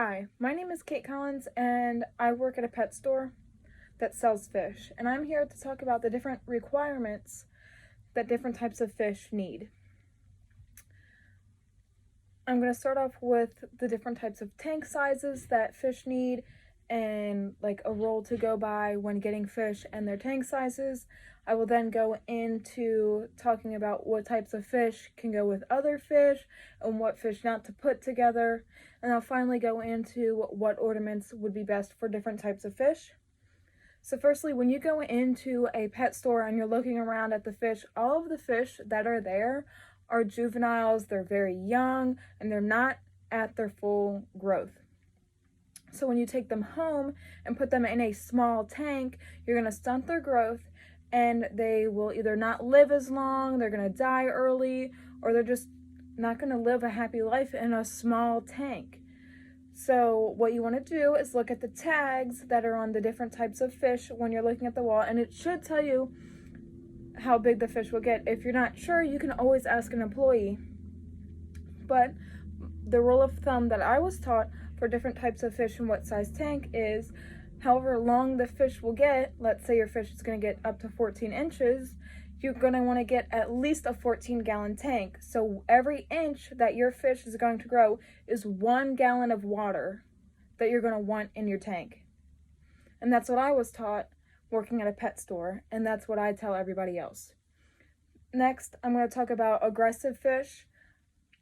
Hi, my name is Kate Collins and I work at a pet store that sells fish, and I'm here to talk about the different requirements that different types of fish need. I'm going to start off with the different types of tank sizes that fish need and like a rule to go by when getting fish and their tank sizes. I will then go into talking about what types of fish can go with other fish and what fish not to put together. And I'll finally go into what ornaments would be best for different types of fish. So firstly, when you go into a pet store and you're looking around at the fish, all of the fish that are there are juveniles, they're very young, and they're not at their full growth. So when you take them home and put them in a small tank, you're going to stunt their growth and they will either not live as long, they're going to die early, or they're just not going to live a happy life in a small tank. So what you want to do is look at the tags that are on the different types of fish when you're looking at the wall, and it should tell you how big the fish will get. If you're not sure, you can always ask an employee. But the rule of thumb that I was taught for different types of fish and what size tank is however long the fish will get. Let's say your fish is going to get up to 14 inches. You're going to want to get at least a 14-gallon tank. So every inch that your fish is going to grow is 1 gallon of water that you're going to want in your tank. And that's what I was taught working at a pet store, and that's what I tell everybody else. Next, I'm going to talk about aggressive fish.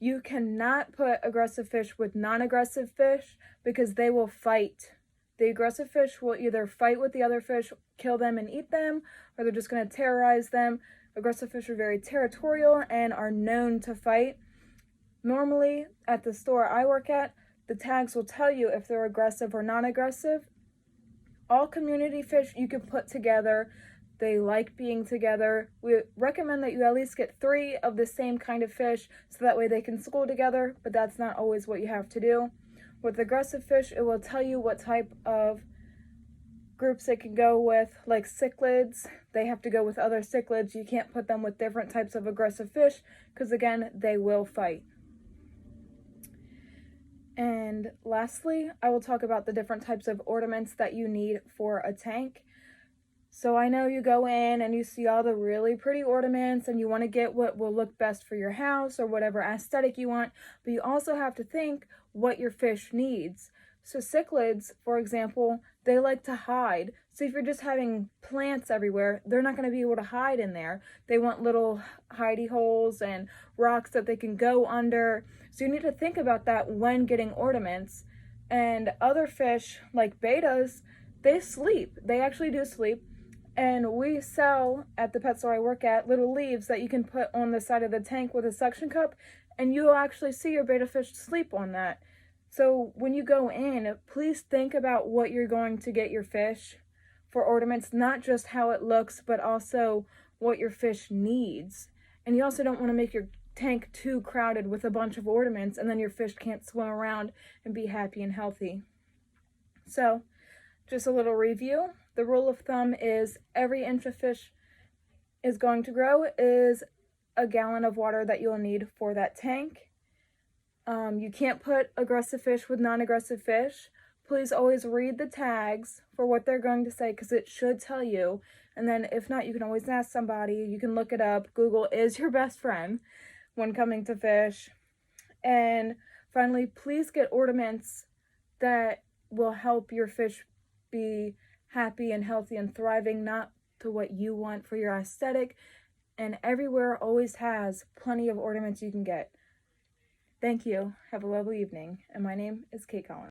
You cannot put aggressive fish with non-aggressive fish because they will fight. The aggressive fish will either fight with the other fish, kill them and eat them, or they're just going to terrorize them. Aggressive fish are very territorial and are known to fight. Normally, at the store I work at, the tags will tell you if they're aggressive or non-aggressive. All community fish you can put together. They like being together. We recommend that you at least get 3 of the same kind of fish so that way they can school together, but that's not always what you have to do. With aggressive fish, it will tell you what type of groups they can go with, like cichlids. They have to go with other cichlids. You can't put them with different types of aggressive fish because, again, they will fight. And lastly, I will talk about the different types of ornaments that you need for a tank. So I know you go in and you see all the really pretty ornaments and you want to get what will look best for your house or whatever aesthetic you want, but you also have to think what your fish needs. So cichlids, for example, they like to hide. So if you're just having plants everywhere, they're not going to be able to hide in there. They want little hidey holes and rocks that they can go under. So you need to think about that when getting ornaments. And other fish, like bettas, they sleep. They actually do sleep. And we sell at the pet store I work at little leaves that you can put on the side of the tank with a suction cup, and you'll actually see your betta fish sleep on that. So when you go in, please think about what you're going to get your fish for ornaments, not just how it looks, but also what your fish needs. And you also don't want to make your tank too crowded with a bunch of ornaments, and then your fish can't swim around and be happy and healthy. So, just a little review. The rule of thumb is every inch of fish is going to grow is a gallon of water that you'll need for that tank. You can't put aggressive fish with non-aggressive fish. Please always read the tags for what they're going to say because it should tell you. And then if not, you can always ask somebody. You can look it up. Google is your best friend when coming to fish. And finally, please get ornaments that will help your fish be happy and healthy and thriving, not to what you want for your aesthetic. And everywhere always has plenty of ornaments you can get. Thank you. Have a lovely evening. And my name is Kate Collins.